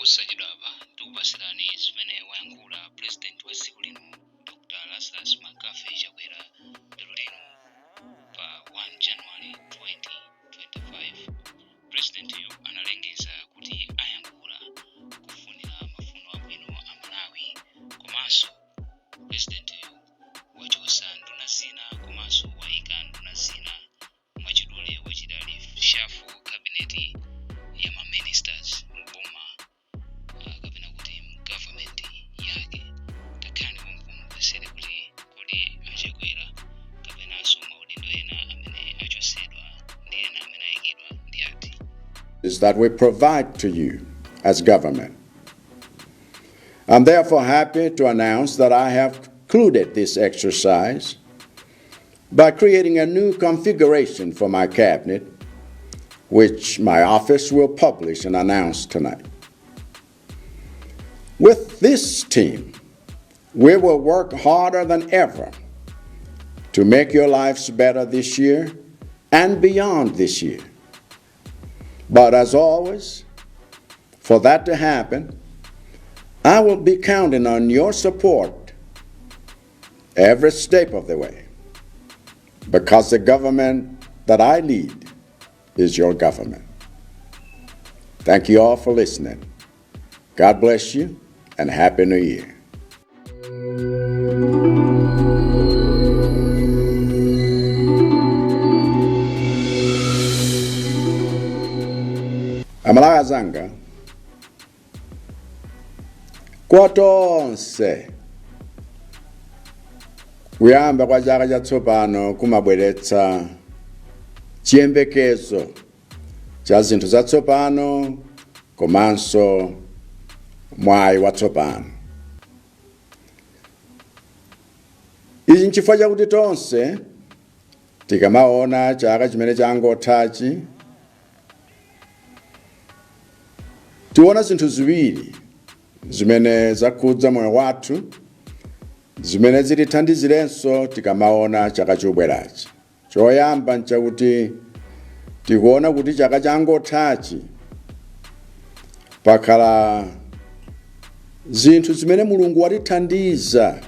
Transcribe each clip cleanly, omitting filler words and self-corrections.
posachedwapa tikupasirani zimene Wayankhula President wa tsiku lino Dr. Lazarus Makafe Chakwera lero lino pa 1 January 2025. Presidentyo analengeza kuti ayankhula kufunira mafuno abwino a Malawi komanso Presidentyo wachotsa Nduna Zina komanso wayika Nduna Zina mwachidule wachidali shafu kabineti ya ma ministers mboma kapena kuti government yake takhani kumupesere kuti kodi Chakwera kapenanso maudindo ena amene achotsedwa ndi ena amene ayikidwa ndi ati. Is that we provide to you as government. I'm therefore happy to announce that I have concluded this exercise by creating a new configuration for my cabinet, which my office will publish and announce tonight. With this team, we will work harder than ever to make your lives better this year and beyond this year. But as always, for that to happen, I will be counting on your support every step of the way, because the government that I lead is your government. Thank you all for listening. God bless you and Happy New Year. Amalawi azanga kwatonse kuyamba kwa chaka chatsopano kumabweretsa chiyembekezo cha zinthu zatsopano komanso mwayi watsopano. Ichi nchifukwa chakuti tonse tikamaona chaka chimene changothachi tiona zinthu ziwiri zimene zakhudza moyo wathu, zimene zitithandizirenso tikamaona chaka chobwerachi. Choyamba nchakuti tikuona kuti chaka changothachi pakhala zinthu zimene Mulungu watithandiza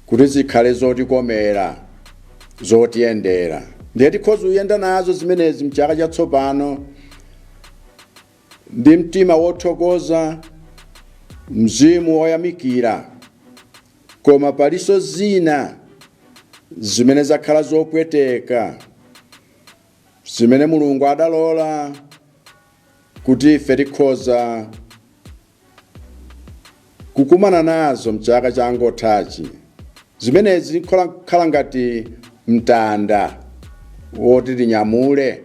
kuti zikhale zotikomera, zotiyendera. Ndiye tikhoza kuyenda nazo zimenezi mchaka chatsopano ndi mtima wothokoza, mzimu woyamikira. Koma palinso zina zimene zakhala zopweteka, zimene Mulungu adalola kuti ife tikhoza kukumana nazo mchaka changothachi. Zimenezi zikhala ngati mtanda woti tinyamule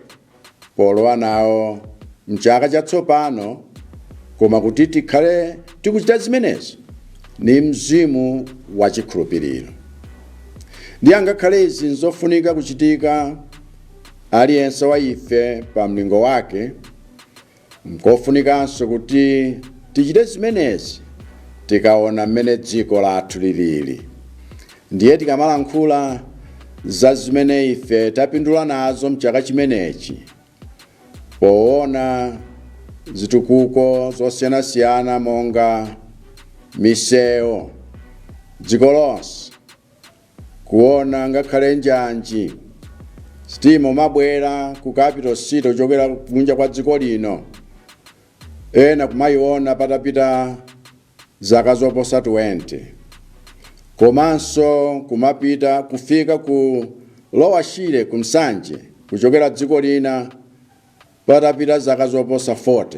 polowa nawo mchaka chatsopano, koma kuti tikhale tikuchita zimenezi ni mzimu wachikhulupiriro. Ndi angakhale izi nzofunika kuchitika aliyense wa ife pa mlingo wake, nkofunikanso kuti tichite zimenezi tikaona mmene dziko lathu lilili. Ndiye tikamalankhula za zimene ife tapindula nazo mchaka chimenechi, poona zitukuko zosiyanasiyana monga misewu dziko lonse, kuona ngakhale njanji sitima mabwera ku capital city kuchokera kunja kwa dziko lino, ena kumayiona patapita zaka zoposa 20, komanso kumapita kufika ku lowashire kumsanje kuchokera dziko lina patapita zaka zoposa 40.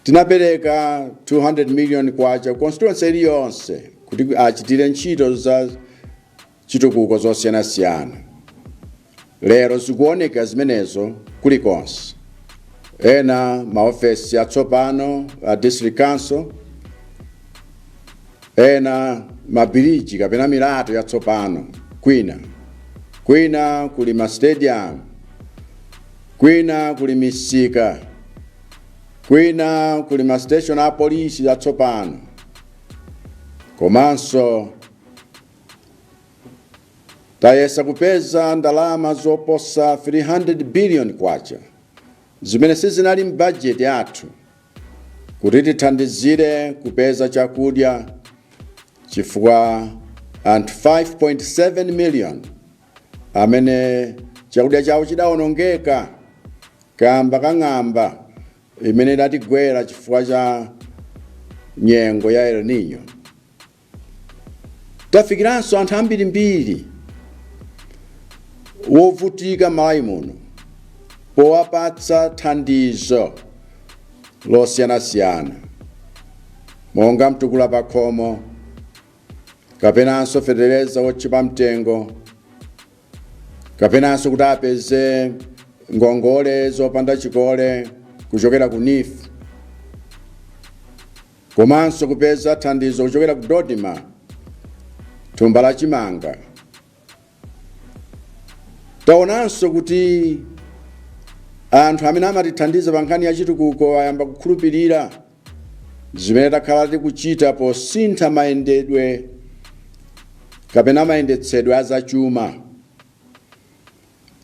Tinapereka 200 million kwacha constituency iliyonse kuti achitire ntchito za chitukuko zosiyanasiyana. Lero zikuoneka zimenezo kulikonse. Ena maofesi atsopano a district council, ena mabiriji kapena milato yatsopano kwina kuli ma stadium, kwina kuli misika, kwina kuli ma station a polisi yatsopano, komanso tayesa kupeza ndalama zoposa 300 billion kwacha zimene sizinali m'budget yathu kuti tithandizire kupeza chakudya, chifukwa anthu 5.7 million amene chakudya chawo chidawonongeka kamba kang'amba imene idatigwera chifukwa cha nyengo ya El Nino. Tafikiranso anthu ambirimbiri wovutika m'Malawi muno powapatsa thandizo losiyanasiyana, monga mtukula pa khomo, kapenanso fetereza wotchipa mtengo, kapenanso kuti apeze ngongole zopanda chikole kuchokera ku NIF, komanso kupeza thandizo kuchokera ku Dodima, thumba la chimanga. Taonanso kuti anthu amene amatithandiza pa nkhani ya chitukuko ayamba kukhulupirira zimene takhala tikuchita posintha mayendedwe kapena mayendetsedwe azachuma,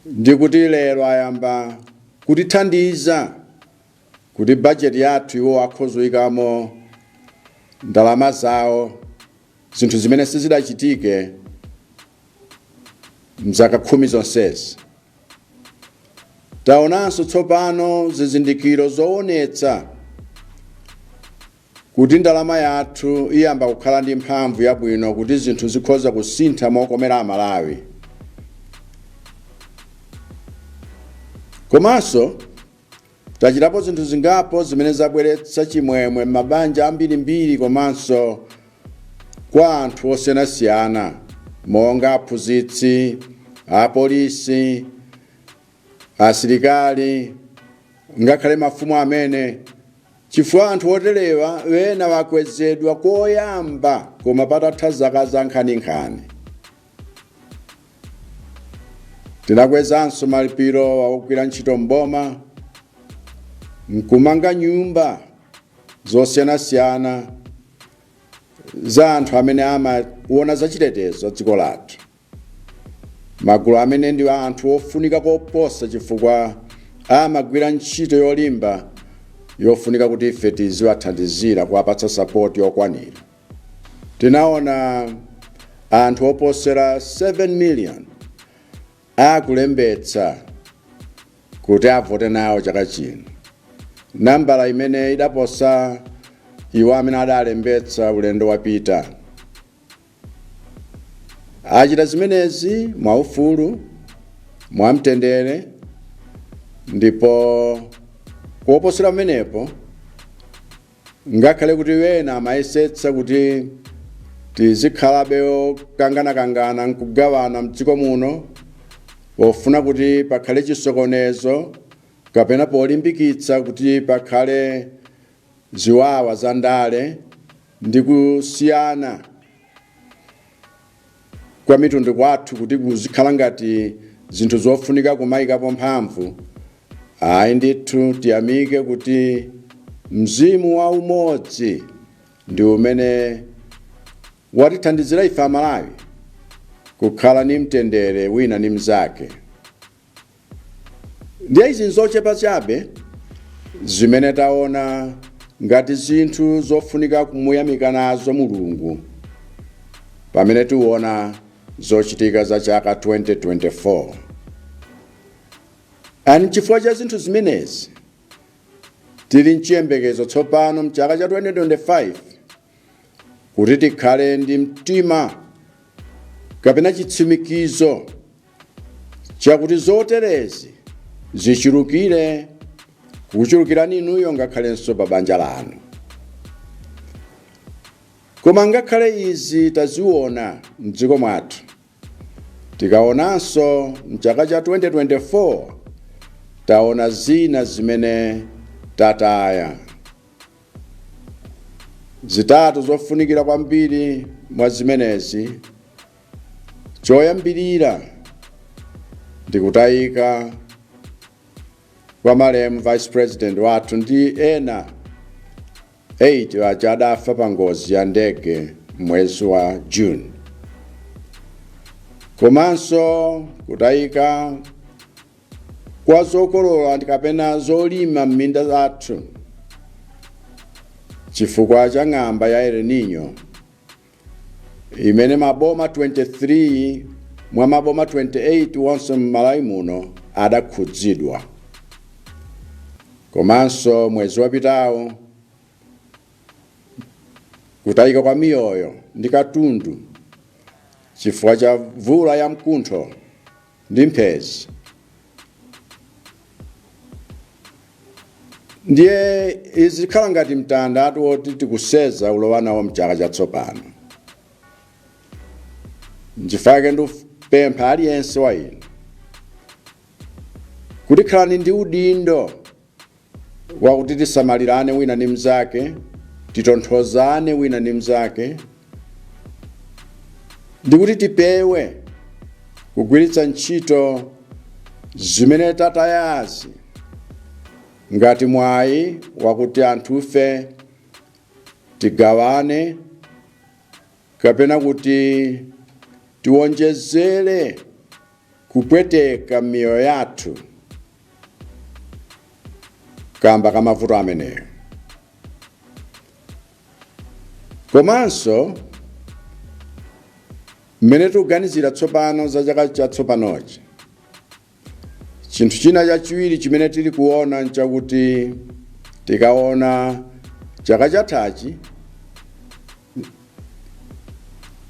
ndi kuti lero ayamba kutithandiza kuti budget yathu iwo akhozoikamo ndalama zawo, zinthu zimene sizidachitike mzaka 10 zonsezi. Taonanso tsopano zizindikiro zoonetsa kuti ndalama yathu iyamba kukhala ndi mphamvu yabwino kuti zinthu zikhoza kusintha mokomera Amalawi. Komanso tachitapo zinthu zingapo zimene zabweretsa chimwemwe m'mabanja ambirimbiri komanso kwa anthu osiyanasiyana, monga aphunzitsi, apolisi, asilikali, ngakhale mafumu amene chifukwa anthu oterewa wena wakwezedwa koyamba koma patatha zaka za nkhaninkhani. Tinakwezanso malipiro wakugwira ntchito mboma, nkumanga nyumba zosiyanasiyana za anthu amene amaona zachitetezo dziko lathu. Magulu amene ndi anthu ofunika koposa chifukwa amagwira ntchito yolimba yofunika kuti ife tiziwathandizira kuwapatsa support yokwanira. Tinaona anthu oposera 7 million akulembetsa kuti avote nawo chaka chino, nambala imene idaposa iwo amene adalembetsa ulendo wapita. Achita zimenezi mwaufulu, mwamtendere, ndipo kuoposera menepo ngakhale kuti wena amayesetsa kuti tizikhalabe okangana nkugawana mdziko muno pofuna kuti pakhale chisokonezo kapena polimbikitsa kuti pakhale ziwawa za ndale ndi kusiyana kwa mitundu kwathu kuti kuzikhala ngati zinthu zofunika kumayikapo mphamvu. Ayi ndithu tiyamike kuti mzimu wa umodzi ndi umene watithandizira ife Amalawi kukhala ni mtendere wina ni mzake. Ndiye izi nzochepa chabe zimene taona ngati zinthu zofunika kumuyamika nazo Mulungu pamene tiona zochitika za chaka 2024. Ani chifukwa cha zinthu zimenezi tili nchiyembekezo tsopano mchaka cha 2025 kuti tikhale ndi mtima kapena chitsimikizo chakuti zoterezi zichulukire kuchulukirani inuyo ngakhalenso pa banja lanu. Koma ngakhale izi taziona mdziko mwathu, tikaonanso mchaka cha 2024 taona zina zimene tataya. Zitatu zofunikira kwambiri mwa zimenezi. Choyambirira ndi kutayika kwa malemu Vice President wathu ndi ena 8 waja adafa pa ngozi ya ndege mwezi wa June. Komanso kutayika kwa zokolola kapena zolima m'minda zathu chifukwa cha ng'amba ya El Nino imene maboma 23 mwa maboma 28 wonse m'Malawi muno adakhudzidwa. Komanso mwezi wapitawo kutayika kwa miyoyo ndi katundu chifukwa cha mvula ya mkuntho ndi mphezi. Ndiye izikhala ngati mtandatu woti tikuseza ulowa nawo mchaka chatsopano. Njifake ndupempha aliyense wa inu kuti khalani ndi udindo wakuti tisamalirane wina ndi mnzake, titonthozane wina ndi mnzake, ndi kuti tipewe kugwiritsa ntchito zimene tatayazi ngati mwayi wakuti anthufe tigawane kapena kuti tiwonjezere kupweteka miyoyo yathu kamba kamavuto ameneyo. Komanso mmene tikuganizira tsopano za chaka chatsopanochi, chinthu china chachiwiri chimene tili kuona nchakuti tikaona chaka chathachi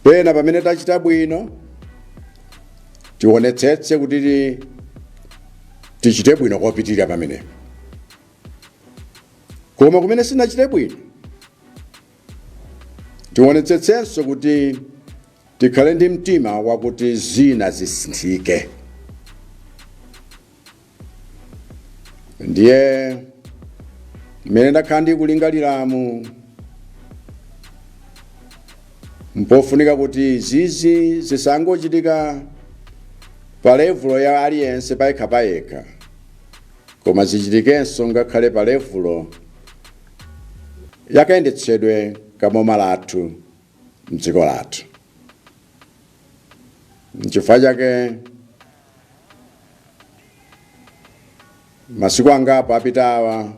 pena pamene tachita bwino tionetsetse kuti tichite bwino kopitirira pamenepo. Koma kumene sinachite bwino tionetsetsenso kuti tikhale ndi mtima wakuti zina zisinthike. Ndiye mmene ndakhala ndikulingaliramu mpofunika kuti zizi zisangochitika pa levulo ya aliyense payekha, koma zichitikenso ngakhale pa levulo yakayendetsedwe kaboma lathu mdziko lathu. N'chifukwa chake masiku angapo apitawa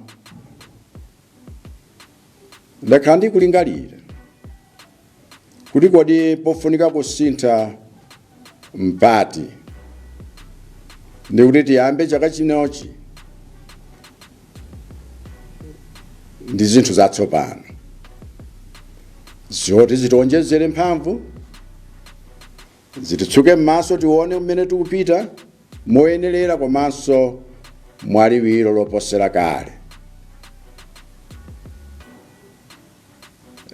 ndakhala ndikulingalira kuti kodi pofunika kusintha mpati ndi kuti tiyambe chaka chinochi ndi zinthu zatsopano zoti zitionjezere mphamvu, zititsuke m'maso tione mmene tikupita moyenerera komanso mwaliwiro loposera kale.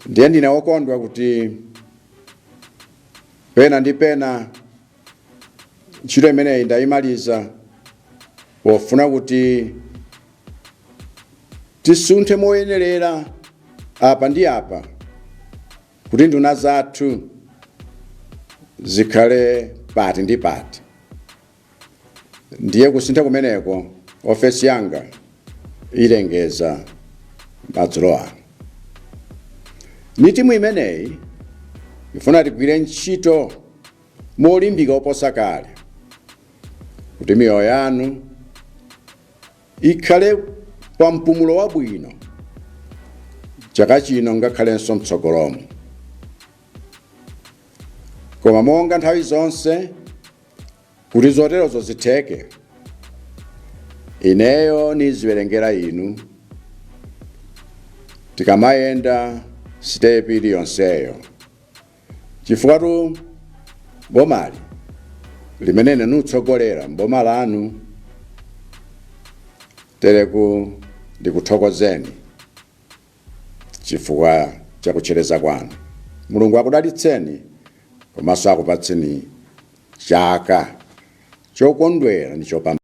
Ndiye ndine wokondwa kuti pena ndi pena ntchito imeneyi ndayimaliza pofuna kuti tisunthe moyenerera apa ndi apa kuti nduna zathu zikhale pati ndi pati. Ndiye kusintha kumeneko ofesi yanga ilengeza madzulo ano. Ni timu imeneyi ifuna tigwire ntchito molimbika oposa kale kuti miyoyo yanu ikhale pa mpumulo wabwino chaka chino ngakhalenso mtsogolomo. Koma monga nthawi zonse kuti zoterozo zitheke, ineyo niziwerengera inu tikamayenda step iliyonseyo, chifukwa bomali limene nutsogolera mboma lanu tereku ndikuthokozeni chifukwa chakuchereza kwanu. Mulungu akudalitseni komanso akupatseni chaka chokondwera ndi chopambana.